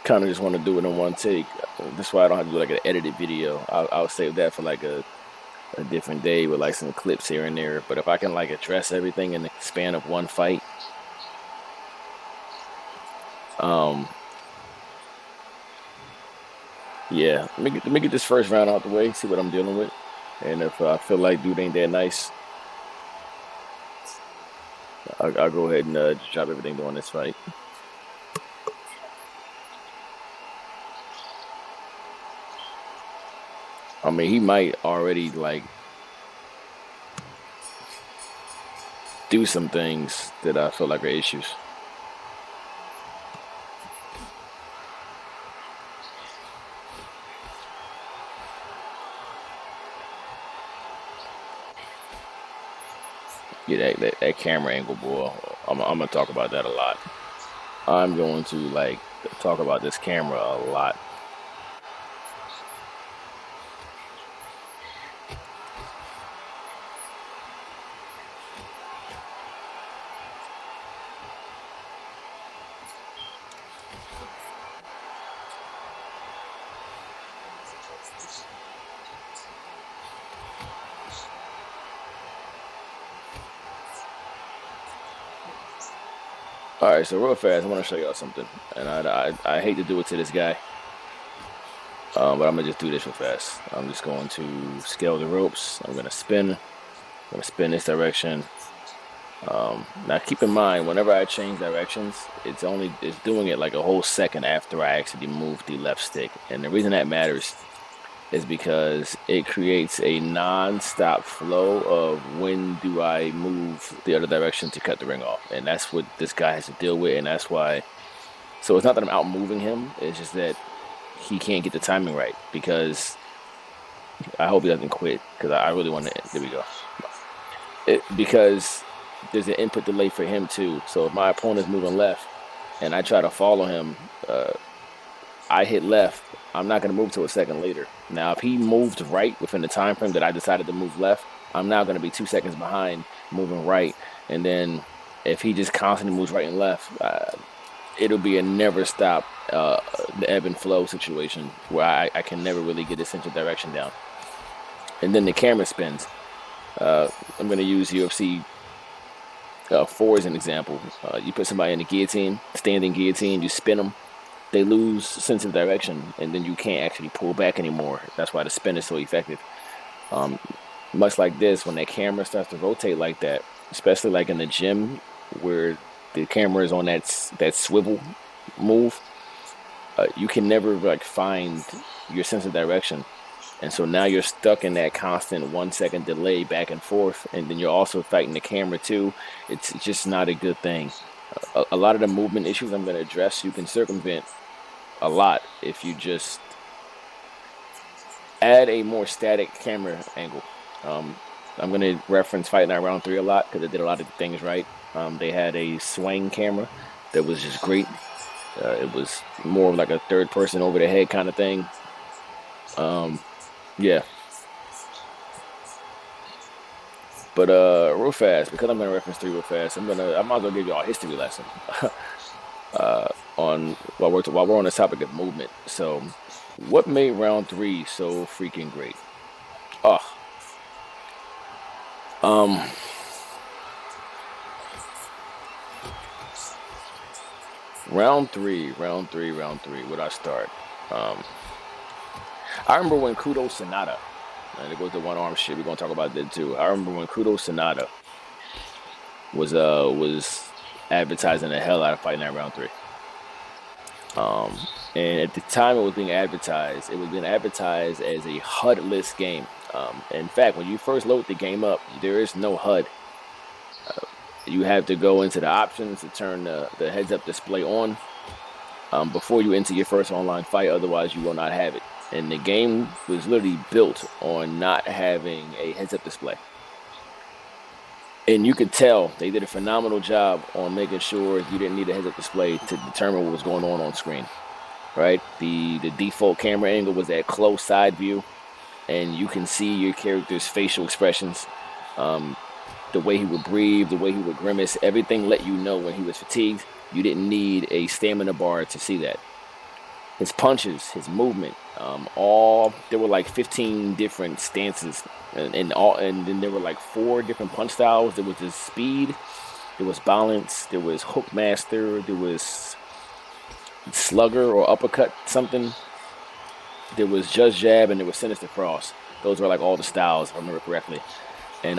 kind of just want to do it in one take. That's why I don't have to do like an edited video. I'll save that for like a different day with like some clips here and there. But if I can like address everything in the span of one fight, um, yeah, let me get this first round out the way, see what I'm dealing with, and if I feel like dude ain't that nice, I'll go ahead and just drop everything during this fight. I mean, he might already like do some things that I feel like are issues. Yeah, that camera angle, boy. I'm gonna talk about that a lot. I'm going to like talk about this camera a lot. All right, so real fast, I want to show y'all something, and I hate to do it to this guy, but I'm gonna just do this real fast. I'm just going to scale the ropes. I'm gonna spin. I'm gonna spin this direction. Now keep in mind, whenever I change directions, it's doing it like a whole second after I actually move the left stick, and the reason that matters is because it creates a non-stop flow of when do I move the other direction to cut the ring off, and that's what this guy has to deal with, and that's why. So it's not that I'm out moving him; it's just that he can't get the timing right because I hope he doesn't quit because I really want to. There we go. Because there's an input delay for him too. So if my opponent's moving left and I try to follow him, uh, I hit left. I'm not going to move till a second later. Now, if he moved right within the time frame that I decided to move left, I'm now going to be 2 seconds behind moving right. And then if he just constantly moves right and left, it'll be a never stop the ebb and flow situation where I can never really get the central direction down. And then the camera spins. I'm going to use UFC 4 as an example. You put somebody in the guillotine, standing guillotine, you spin them, they lose sense of direction, and then you can't actually pull back anymore. That's why the spin is so effective. Um, Much like this, when that camera starts to rotate like that, especially like in the gym where the camera is on that swivel move, you can never like find your sense of direction. And so now you're stuck in that constant 1 second delay back and forth, and then you're also fighting the camera too. It's just not a good thing. A lot of the movement issues I'm going to address, you can circumvent a lot if you just add a more static camera angle. Um, I'm going to reference Fight Night Round 3 a lot because it did a lot of things right. They had a swing camera that was just great. It was more of like a third person over the head kind of thing. Um, yeah, but real fast because I'm gonna reference 3 real fast. I might as well give y'all a history lesson on while we're on the topic of movement. So, what made round 3 so freaking great? Oh, um, round three. Where'd I start? Um, I remember when Kudo Sonata, and it goes to one arm shit. We're gonna talk about that too. I remember when Kudo Sonata was advertising the hell out of Fight Night Round 3. Um, and at the time it was being advertised as a HUD-less game. In fact, when you first load the game up, there is no HUD. You have to go into the options to turn the heads-up display on before you enter your first online fight. Otherwise, you will not have it. And the game was literally built on not having a heads-up display. And you could tell they did a phenomenal job on making sure you didn't need a heads-up display to determine what was going on screen. Right? The default camera angle was that close side view, and you can see your character's facial expressions, the way he would breathe, the way he would grimace. Everything let you know when he was fatigued. You didn't need a stamina bar to see that. his punches, his movement, all there were like 15 different stances, and then there were like 4 different punch styles. There was this speed, there was balance, there was hook master, there was slugger or uppercut something, there was just jab, and there was sinister cross. Those were like all the styles, if I remember correctly. And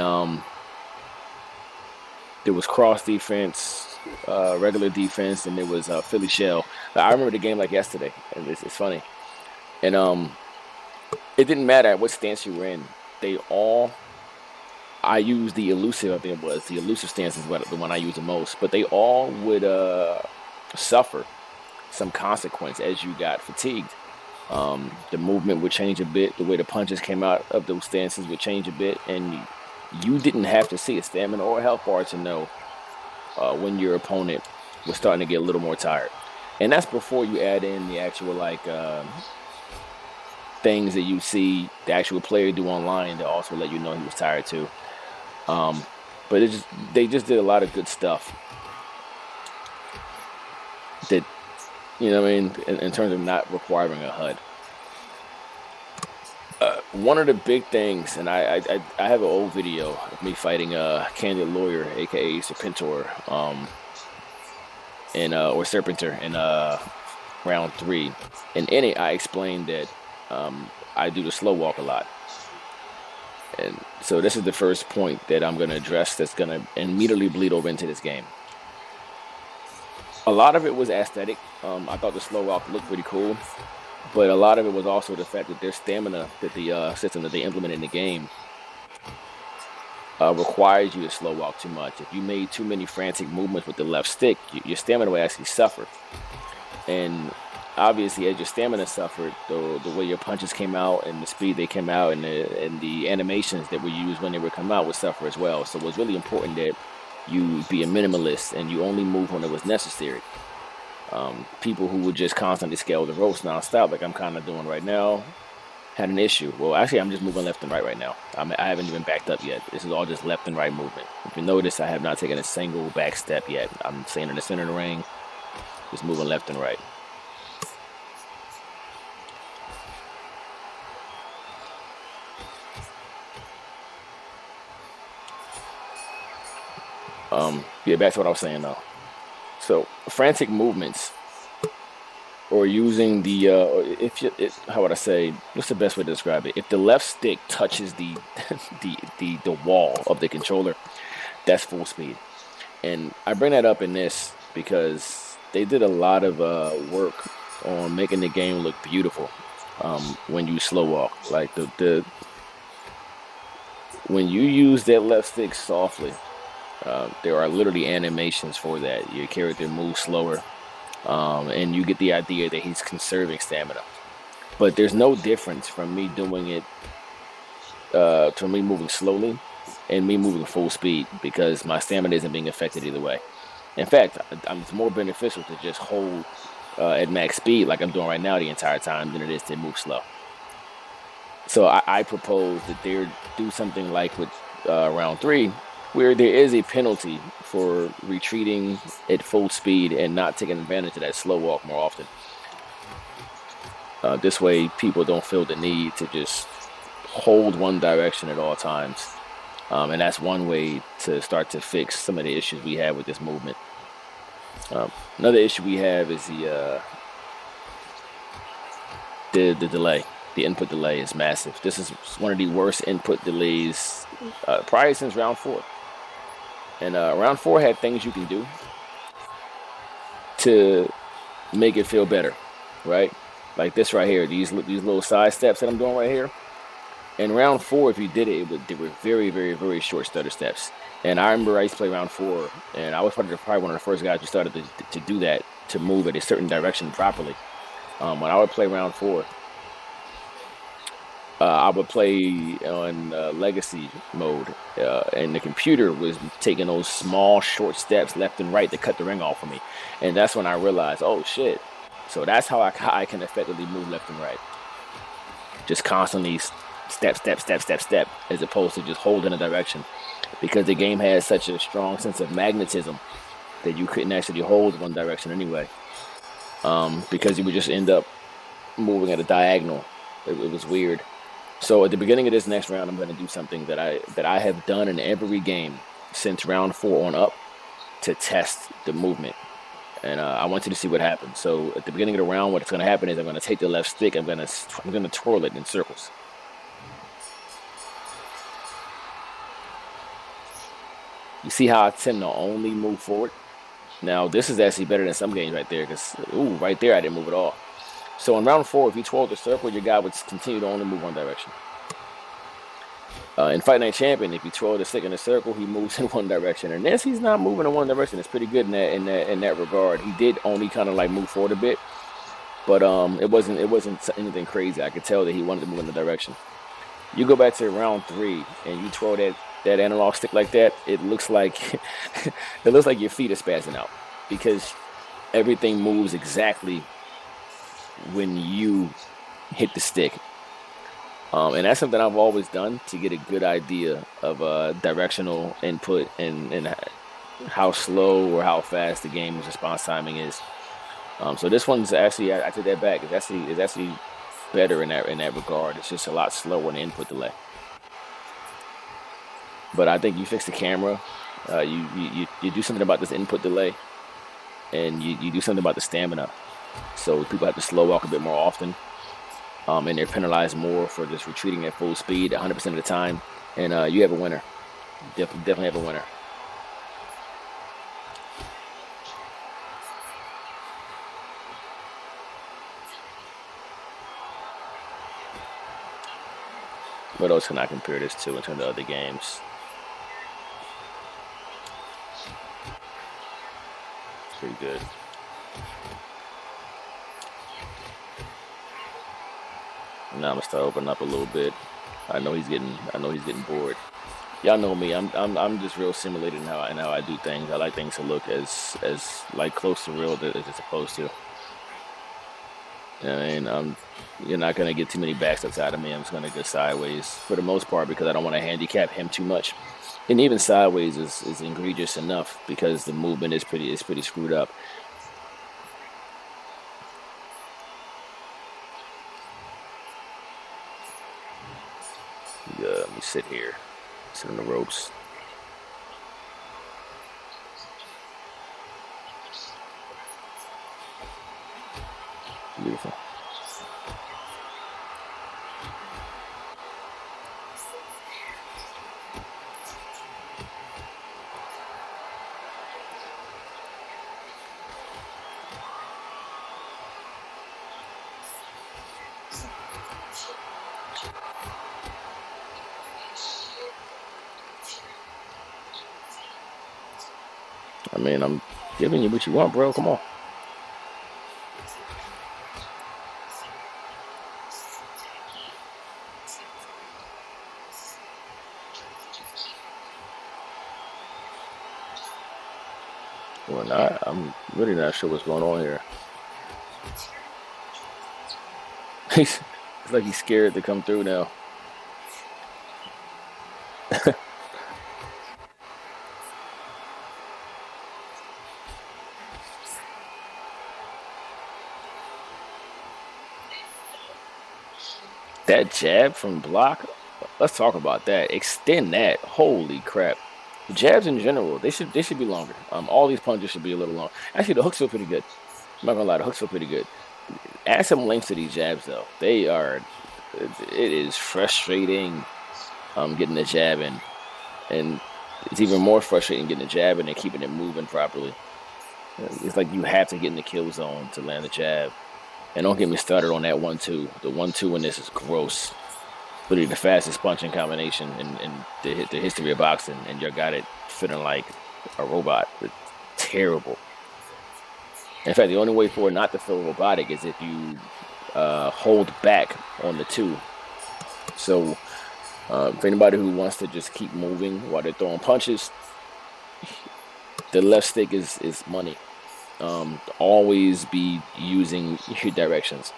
there was cross defense, regular defense, and there was Philly shell. I remember the game like yesterday, and it's funny. And it didn't matter what stance you were in. They all, I used the elusive, I think it was. The elusive stance is the one I use the most. But they all would suffer some consequence as you got fatigued. The movement would change a bit. The way the punches came out of those stances would change a bit. And you didn't have to see a stamina or a health bar to know when your opponent was starting to get a little more tired. And that's before you add in the actual things that you see the actual player do online to also let you know he was tired too. But they just did a lot of good stuff that, you know what I mean, in terms of not requiring a HUD. One of the big things, and I have an old video of me fighting Candid Lawyer, aka Serpentor, or Serpenter in round 3. And in it, I explained that I do the slow walk a lot. And so this is the first point that I'm going to address that's going to immediately bleed over into this game. A lot of it was aesthetic. I thought the slow walk looked pretty cool. But a lot of it was also the fact that their stamina, that the system that they implemented in the game, requires you to slow walk too much. If you made too many frantic movements with the left stick, your stamina would actually suffer. And obviously, as your stamina suffered, the way your punches came out and the speed they came out and the animations that were used when they would come out would suffer as well. So it was really important that you be a minimalist and you only move when it was necessary. People who would just constantly scale the ropes nonstop, like I'm kind of doing right now, had an issue. Well, actually, I'm just moving left and right now. I haven't even backed up yet. This is all just left and right movement. If you notice, I have not taken a single back step yet. I'm staying in the center of the ring, just moving left and right. Yeah, back to what I was saying though. So frantic movements, or using the how would I say? What's the best way to describe it? If the left stick touches the the wall of the controller, that's full speed. And I bring that up in this because they did a lot of work on making the game look beautiful when you slow walk. Like when you use that left stick softly. There are literally animations for that. Your character moves slower, and you get the idea that he's conserving stamina. But there's no difference from me doing it, to me moving slowly, and me moving full speed, because my stamina isn't being affected either way. In fact, it's more beneficial to just hold at max speed like I'm doing right now the entire time than it is to move slow. So I propose that they do something like with round 3, where there is a penalty for retreating at full speed and not taking advantage of that slow walk more often. This way, people don't feel the need to just hold one direction at all times. And that's one way to start to fix some of the issues we have with this movement. Another issue we have is the delay. The input delay is massive. This is one of the worst input delays probably since round 4. And round 4 had things you can do to make it feel better, right? Like this right here, these little side steps that I'm doing right here. In round 4, if you did it, they were very, very, very short stutter steps. And I remember I used to play round 4, and I was probably one of the first guys who started to do that, to move at a certain direction properly. When I would play round 4, I would play on legacy mode, and the computer was taking those small, short steps left and right to cut the ring off of me. And that's when I realized, oh shit. So that's how I can effectively move left and right. Just constantly step, as opposed to just holding a direction. Because the game has such a strong sense of magnetism that you couldn't actually hold one direction anyway. Because you would just end up moving at a diagonal. It was weird. So at the beginning of this next round, I'm going to do something that I have done in every game since round 4 on up to test the movement, and I want you to see what happens. So at the beginning of the round, what's going to happen is I'm going to take the left stick. I'm going to twirl it in circles. You see how I tend to only move forward? Now this is actually better than some games right there, because ooh, right there I didn't move at all. So in round 4, if you twirl the circle, your guy would continue to only move one direction. In Fight Night Champion, if you twirl the stick in a circle, he moves in one direction. And this, he's not moving in one direction. It's pretty good in that regard. He did only kind of like move forward a bit, but it wasn't anything crazy. I could tell that he wanted to move in the direction. You go back to round 3 and you twirl that analog stick like that. It looks like it looks like your feet are spazzing out, because everything moves exactly when you hit the stick. And that's something I've always done to get a good idea of directional input and how slow or how fast the game's response timing is. So this one's actually, I take that back. It's actually better in that regard. It's just a lot slower in the input delay. But I think you fix the camera. You do something about this input delay, and you do something about the stamina. So people have to slow walk a bit more often. And they're penalized more for just retreating at full speed 100% of the time. And you have a winner. Definitely have a winner. What else can I compare this to in terms of other games? It's pretty good. Now I'm gonna start opening up a little bit. I know he's getting bored. Y'all know me. I'm just real simulated in how I do things. I like things to look as like close to real as it's supposed to. I mean, you're not gonna get too many backsteps out of me. I'm just gonna go sideways for the most part, because I don't want to handicap him too much. And even sideways is egregious enough because the movement is pretty screwed up. Let me sit here, sit on the ropes. Beautiful. I mean, I'm giving you what you want, bro. Come on. Well, I'm really not sure what's going on here. It's like he's scared to come through now. That jab from block, let's talk about that. Extend that. Holy crap. Jabs in general, they should be longer. All these punches should be a little long. Actually, the hooks feel pretty good. I'm not gonna lie, the hooks feel pretty good. Add some length to these jabs though. It is frustrating getting the jab in. And it's even more frustrating getting the jab in and keeping it moving properly. It's like you have to get in the kill zone to land the jab. And don't get me started on that 1-2. The 1-2 in this is gross. Literally the fastest punching combination in the history of boxing, and you got it feeling like a robot. It's terrible. In fact, the only way for it not to feel robotic is if you hold back on the 2. So for anybody who wants to just keep moving while they're throwing punches, the left stick is money. Always be using your directions.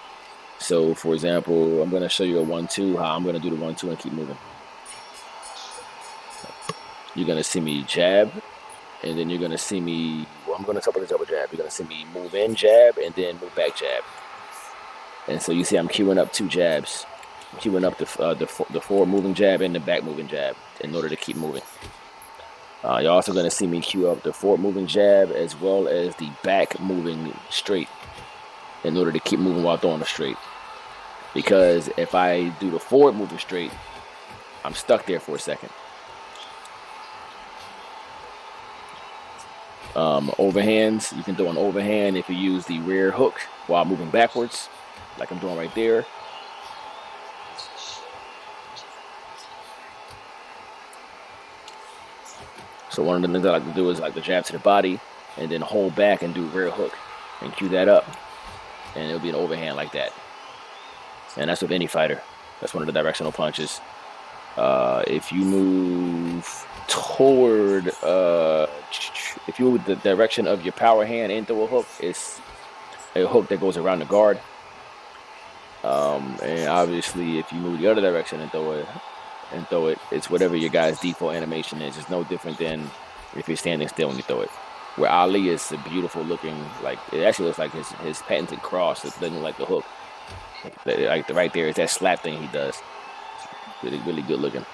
So, for example, I'm going to show you a 1-2, how I'm going to do the 1-2 and keep moving. You're going to see me jab, and then you're going to see me, well, I'm going to double jab. You're going to see me move in jab, and then move back jab. And so you see I'm queuing up 2 jabs. I'm queuing up the forward moving jab and the back moving jab in order to keep moving. You're also going to see me queue up the forward moving jab as well as the back moving straight in order to keep moving while throwing a straight. Because if I do the forward moving straight, I'm stuck there for a second. Overhands, you can do an overhand if you use the rear hook while moving backwards, like I'm doing right there. So one of the things I like to do is like the jab to the body and then hold back and do rear hook and cue that up. And it'll be an overhand like that. And that's with any fighter. That's one of the directional punches. If you move toward, if you move the direction of your power hand and throw a hook, it's a hook that goes around the guard. And obviously, if you move the other direction and throw it, it's whatever your guy's default animation is. It's no different than if you're standing still when you throw it. Where Ali is a beautiful looking, like it actually looks like his patented cross. It doesn't look like the hook. Like right there is that slap thing he does. Really, really good looking.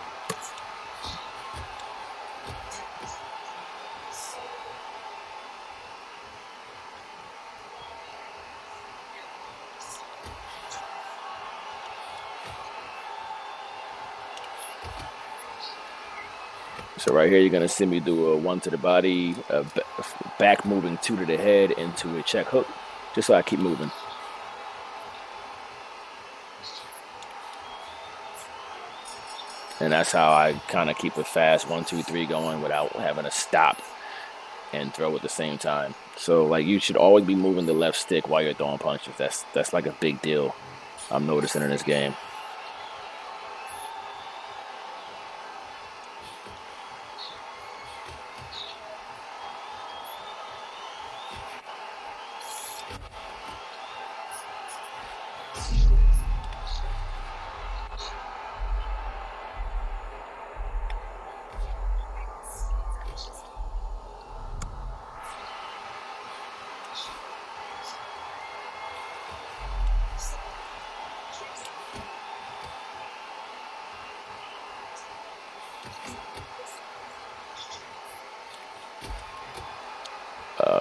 So right here, you're gonna see me do a 1 to the body, back moving 2 to the head into a check hook, just so I keep moving. And that's how I kind of keep a fast 1, 2, 3 going without having to stop and throw at the same time. So like you should always be moving the left stick while you're throwing punches. That's like a big deal I'm noticing in this game.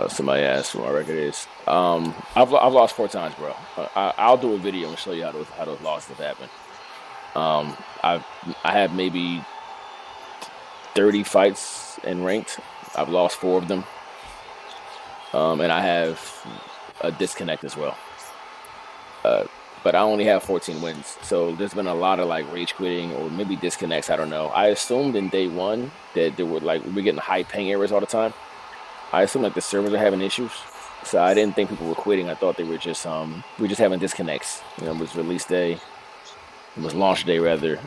Somebody asked what my record is. I've lost 4 times, bro. I'll do a video and show you how those losses have happened. I have maybe 30 fights in ranked. I've lost 4 of them, and I have a disconnect as well. But I only have 14 wins, so there's been a lot of like rage quitting or maybe disconnects. I don't know. I assumed in day one that there were like we were getting high ping errors all the time. I assumed like the servers are having issues, so I didn't think people were quitting. I thought they were just we just having disconnects. You know, it was release day, it was launch day rather.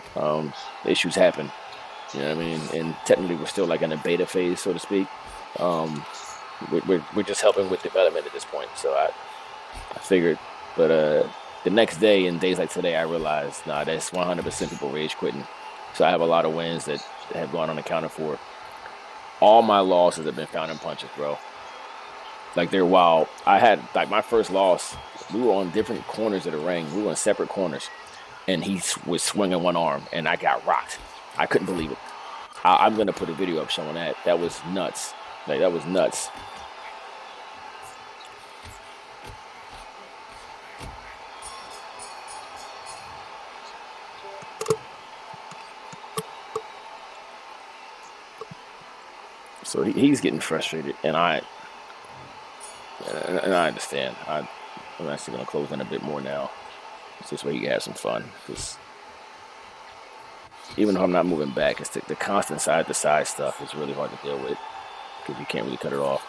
Issues happen. You know what I mean? And technically, we're still like in a beta phase, so to speak. We're just helping with development at this point. So I figured, but the next day and days like today, I realized nah, that's 100% people rage quitting. So I have a lot of wins that have gone unaccounted for. All my losses have been found in punches, bro. Like they're wild. I had like my first loss. We were on different corners of the ring. We were on separate corners, and he was swinging one arm, and I got rocked. I couldn't believe it. I'm gonna put a video up showing that. That was nuts. Like that was nuts. So he's getting frustrated, and I understand. I'm actually gonna close in a bit more now. So this way he can have some fun. Because even though I'm not moving back, it's the constant side to side stuff is really hard to deal with because you can't really cut it off.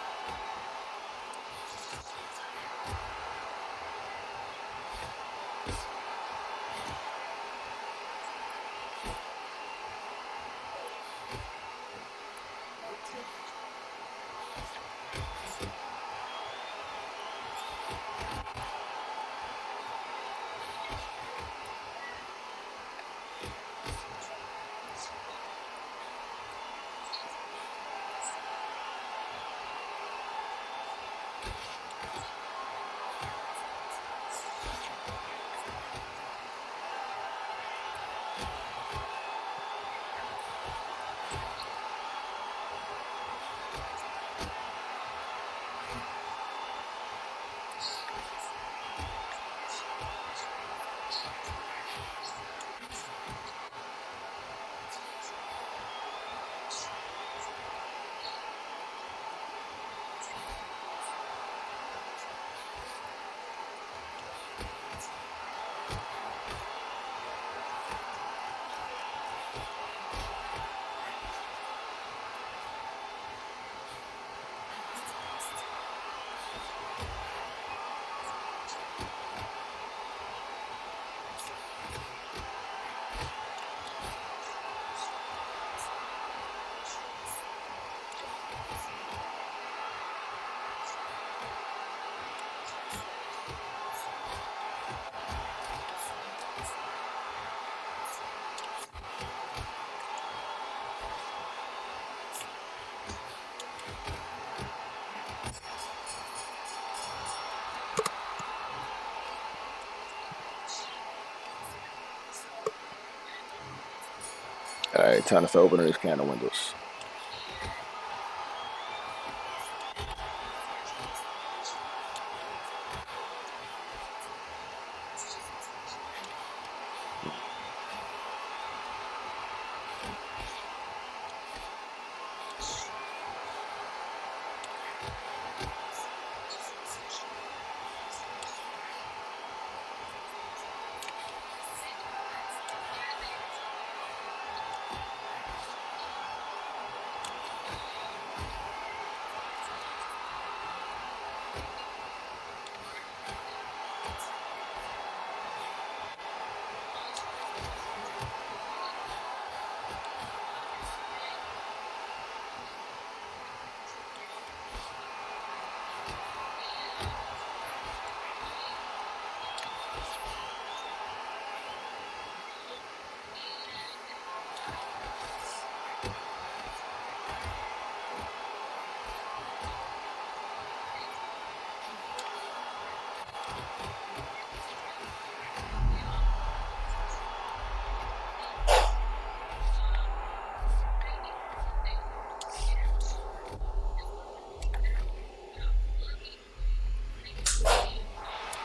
right, time to start opening these can of windows.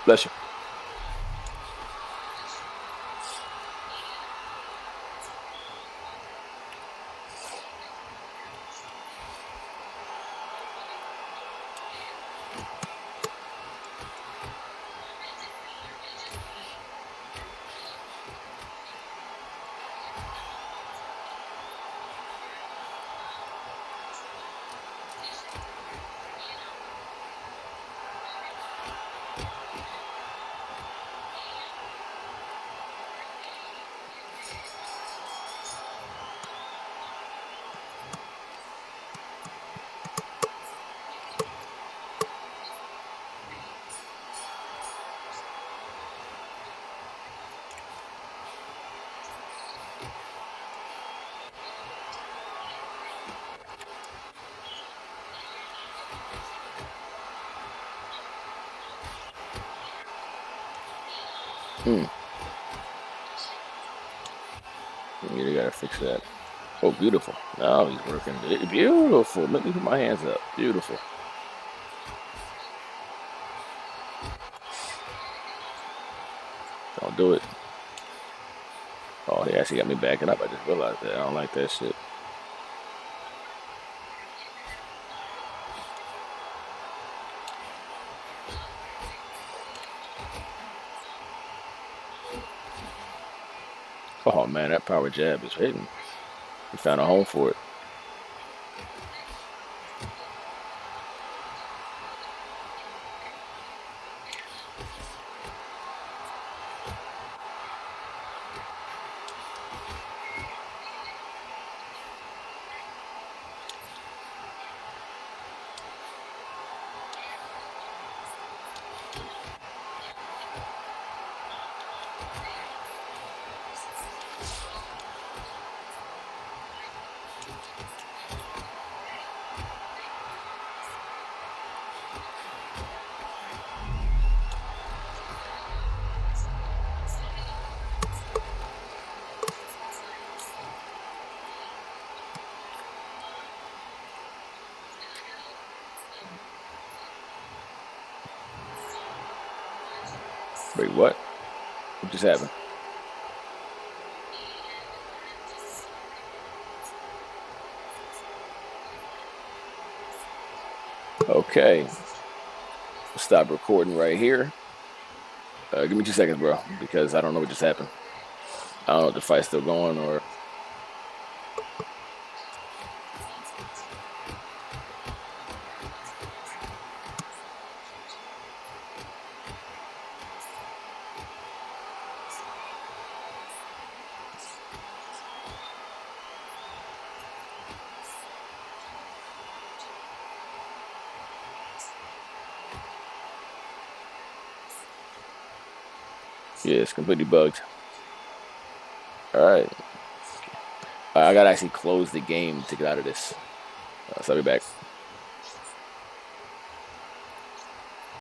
Bless you. Hmm. Yeah, they gotta fix that. Oh, beautiful. Now he's working. Beautiful. Let me put my hands up. Beautiful. Don't do it. Oh, he actually got me backing up. I just realized that. I don't like that shit. Oh man, that power jab is hitting. He found a home for it. Wait, what? What just happened? Okay. Stop recording right here. Give me 2 seconds, bro, because I don't know what just happened. I don't know if the fight's still going or. Yeah, it's completely bugged. All right. I gotta actually close the game to get out of this. So I'll be back.